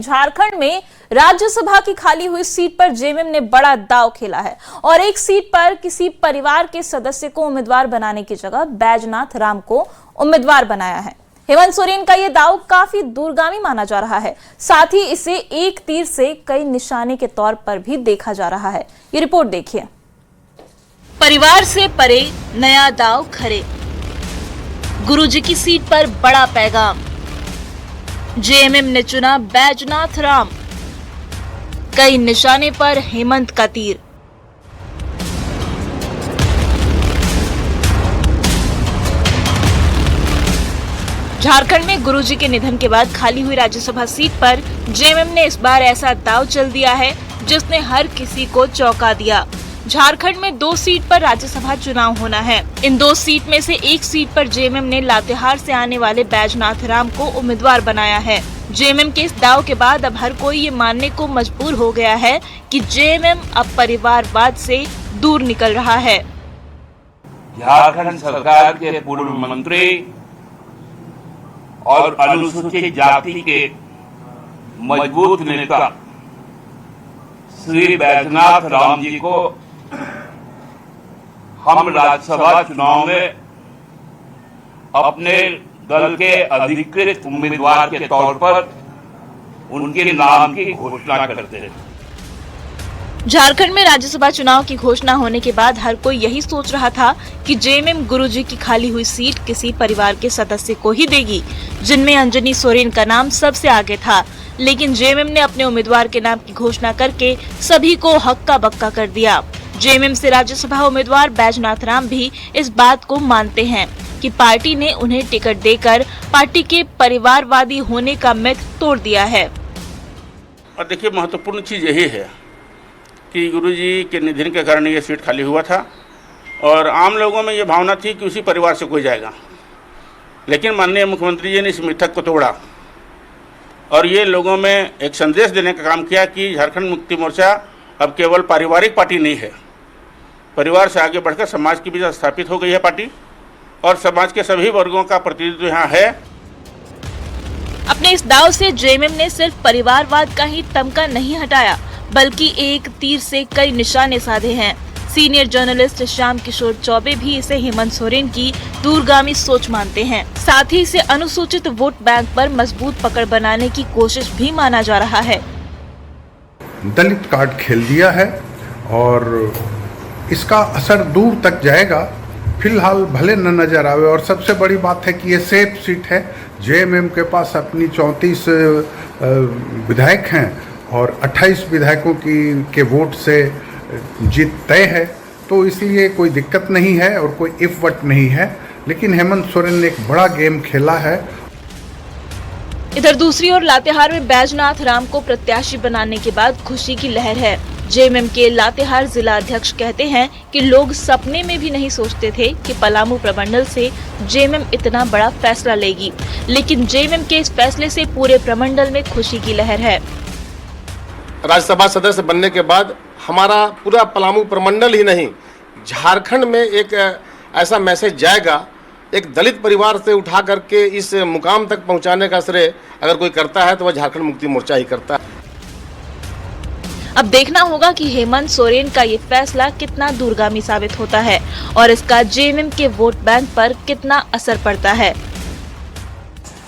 झारखंड में राज्यसभा की खाली हुई सीट पर जेएमएम ने बड़ा दांव खेला है और एक सीट पर किसी परिवार के सदस्य को उम्मीदवार बनाने की जगह बैजनाथ राम को उम्मीदवार बनाया है। हेमंत सोरेन का यह दांव काफी दूरगामी माना जा रहा है। साथ ही इसे एक तीर से कई निशाने के तौर पर भी देखा जा रहा है। ये रिपोर्ट देखिए। परिवार से परे नया दांव खड़े, गुरुजी की सीट पर बड़ा पैगाम। जेएमएम ने चुना बैजनाथ राम, कई निशाने पर हेमंत का तीर। झारखंड में गुरुजी के निधन के बाद खाली हुई राज्यसभा सीट पर जेएमएम ने इस बार ऐसा दांव चल दिया है जिसने हर किसी को चौंका दिया। झारखंड में 2 सीट पर राज्यसभा चुनाव होना है। इन 2 सीट में से एक सीट पर जेएमएम ने लातेहार से आने वाले बैजनाथ राम को उम्मीदवार बनाया है। जेएमएम के इस दांव के बाद अब हर कोई ये मानने को मजबूर हो गया है कि जेएमएम अब परिवारवाद से दूर निकल रहा है। झारखंड सरकार के पूर्व मंत्री और अनुसूचित जाति के मजबूत नेता श्री बैजनाथ राम जी को हम राज्यसभा चुनाव में अपने दल के अधिकृत उम्मीदवार के तौर पर उनके नाम की घोषणा करते हैं। झारखंड में राज्यसभा चुनाव की घोषणा होने के बाद हर कोई यही सोच रहा था कि जेएमएम गुरुजी की खाली हुई सीट किसी परिवार के सदस्य को ही देगी, जिनमें अंजनी सोरेन का नाम सबसे आगे था। लेकिन जेएमएम ने अपने उम्मीदवार के नाम की घोषणा करके सभी को हक्का बक्का कर दिया। जेएमएम से राज्यसभा उम्मीदवार बैजनाथ राम भी इस बात को मानते हैं कि पार्टी ने उन्हें टिकट देकर पार्टी के परिवारवादी होने का मिथ तोड़ दिया है। और देखिए, महत्वपूर्ण चीज यही है कि गुरुजी के निधन के कारण ये सीट खाली हुआ था और आम लोगों में ये भावना थी कि उसी परिवार से कोई जाएगा, लेकिन माननीय मुख्यमंत्री जी ने इस मिथक को तोड़ा और ये लोगों में एक संदेश देने का काम किया कि झारखंड मुक्ति मोर्चा अब केवल पारिवारिक पार्टी नहीं है, परिवार से आगे बढ़कर समाज की भी स्थापित हो गई है पार्टी और समाज के सभी वर्गों का प्रतिनिधित्व यहाँ है। अपने इस दांव से जेएमएम ने सिर्फ परिवारवाद का ही तमगा नहीं हटाया, बल्कि एक तीर से कई निशाने साधे हैं। सीनियर जर्नलिस्ट श्याम किशोर चौबे भी इसे हेमंत सोरेन की दूरगामी सोच मानते हैं। साथ ही इसे अनुसूचित वोट बैंक पर मजबूत पकड़ बनाने की कोशिश भी माना जा रहा है। दलित कार्ड खेल दिया है और इसका असर दूर तक जाएगा। फिलहाल भले न नजर आवे और सबसे बड़ी बात है कि ये सेफ सीट है। जेएमएम के पास अपनी 34 विधायक हैं और 28 विधायकों के वोट से जीत तय है, तो इसलिए कोई दिक्कत नहीं है और कोई इफ वट नहीं है। लेकिन हेमंत सोरेन ने एक बड़ा गेम खेला है। इधर दूसरी ओर लातेहार में बैजनाथ राम को प्रत्याशी बनाने के बाद खुशी की लहर है। जेएमएम के लातेहार जिला अध्यक्ष कहते हैं कि लोग सपने में भी नहीं सोचते थे कि पलामू प्रमंडल से जेएमएम इतना बड़ा फैसला लेगी, लेकिन जेएमएम के इस फैसले से पूरे प्रमंडल में खुशी की लहर है। राज्यसभा सदस्य बनने के बाद हमारा पूरा पलामू प्रमंडल ही नहीं, झारखंड में एक ऐसा मैसेज जाएगा, एक दलित परिवार से उठा करके इस मुकाम तक पहुंचाने का श्रेय अगर कोई करता है तो वह झारखंड मुक्ति मोर्चा ही करता है। अब देखना होगा कि हेमंत सोरेन का ये फैसला कितना दूरगामी साबित होता है और इसका जेएमएम के वोट बैंक पर कितना असर पड़ता है।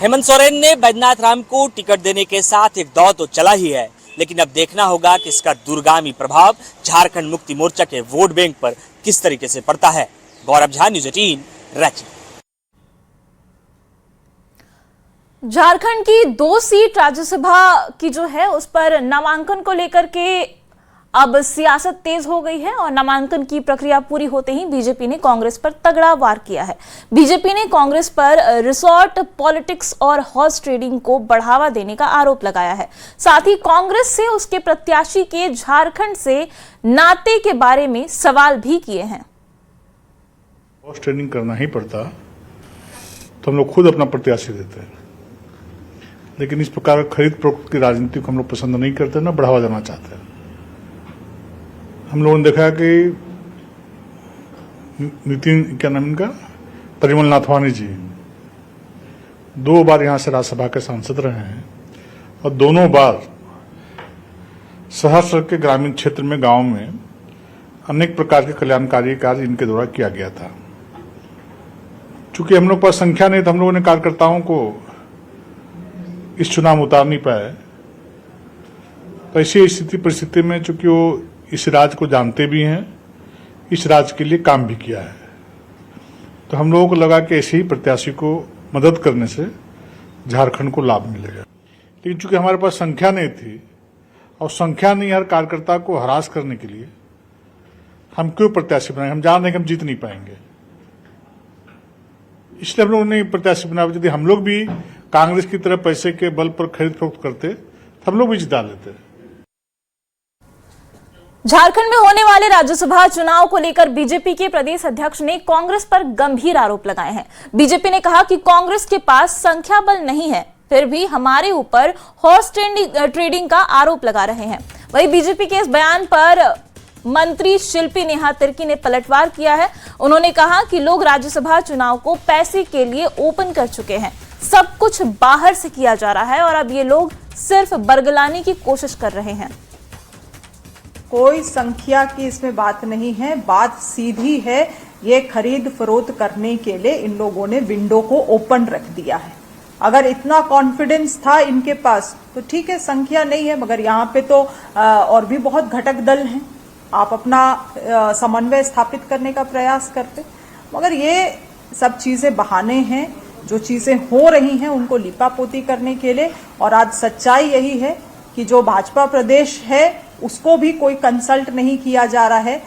हेमंत सोरेन ने बैजनाथ राम को टिकट देने के साथ एक दौर तो चला ही है, लेकिन अब देखना होगा कि इसका दूरगामी प्रभाव झारखंड मुक्ति मोर्चा के वोट बैंक पर किस तरीके से पड़ता है। गौरव झा, न्यूज़ 18, रांची। झारखंड की 2 सीट राज्यसभा की जो है उस पर नामांकन को लेकर के अब सियासत तेज हो गई है और नामांकन की प्रक्रिया पूरी होते ही बीजेपी ने कांग्रेस पर तगड़ा वार किया है। बीजेपी ने कांग्रेस पर रिसोर्ट पॉलिटिक्स और हॉर्स ट्रेडिंग को बढ़ावा देने का आरोप लगाया है। साथ ही कांग्रेस से उसके प्रत्याशी के झारखंड से नाते के बारे में सवाल भी किए हैं। हॉर्स ट्रेडिंग करना ही पड़ता तो हम लोग खुद अपना प्रत्याशी देते हैं, लेकिन इस प्रकार खरीद फरोख्त की राजनीति को हम लोग पसंद नहीं करते, ना बढ़ावा देना चाहते हैं। हम लोगों ने देखा कि नितिन, क्या नाम इनका, परिमल नाथवानी जी 2 बार यहां से राज्यसभा के सांसद रहे हैं और दोनों बार सहस्र के ग्रामीण क्षेत्र में, गांव में अनेक प्रकार के कल्याणकारी कार्य इनके द्वारा किया गया था। चूंकि हम लोग पर संख्या नहीं, तो हम लोगों ने कार्यकर्ताओं को इस चुनाव में उतार नहीं पाए। तो ऐसी स्थिति परिस्थिति में चूंकि वो इस राज्य को जानते भी हैं, इस राज्य के लिए काम भी किया है, तो हम लोगों को लगा कि ऐसे ही प्रत्याशी को मदद करने से झारखंड को लाभ मिलेगा। लेकिन चूंकि हमारे पास संख्या नहीं थी, और संख्या नहीं, हर कार्यकर्ता को हरास करने के लिए हम क्यों प्रत्याशी बनाए? हम जान रहे हैं कि हम जीत नहीं पाएंगे, इसलिए हम लोगों ने प्रत्याशी बनाया। यदि हम लोग भी कांग्रेस की तरह पैसे के बल पर खरीद फरोख्त करते तो हम लोग भी जिता लेते। झारखंड में होने वाले राज्यसभा चुनाव को लेकर बीजेपी के प्रदेश अध्यक्ष ने कांग्रेस पर गंभीर आरोप लगाए हैं। बीजेपी ने कहा कि कांग्रेस के पास संख्या बल नहीं है, फिर भी हमारे ऊपर हॉर्स ट्रेडिंग का आरोप लगा रहे हैं। वहीं बीजेपी के इस बयान पर मंत्री शिल्पी नेहा तिर्की ने पलटवार किया है। उन्होंने कहा कि लोग राज्यसभा चुनाव को पैसे के लिए ओपन कर चुके हैं, सब कुछ बाहर से किया जा रहा है और अब ये लोग सिर्फ बरगलाने की कोशिश कर रहे हैं। कोई संख्या की इसमें बात नहीं है, बात सीधी है। ये खरीद फरोख्त करने के लिए इन लोगों ने विंडो को ओपन रख दिया है। अगर इतना कॉन्फिडेंस था इनके पास तो ठीक है, संख्या नहीं है, मगर यहाँ पे तो और भी बहुत घटक दल हैं। आप अपना समन्वय स्थापित करने का प्रयास करते, मगर ये सब चीजें बहाने हैं। जो चीजें हो रही हैं उनको लिपापोती करने के लिए। और आज सच्चाई यही है कि जो भाजपा प्रदेश है उसको भी कोई कंसल्ट नहीं किया जा रहा है।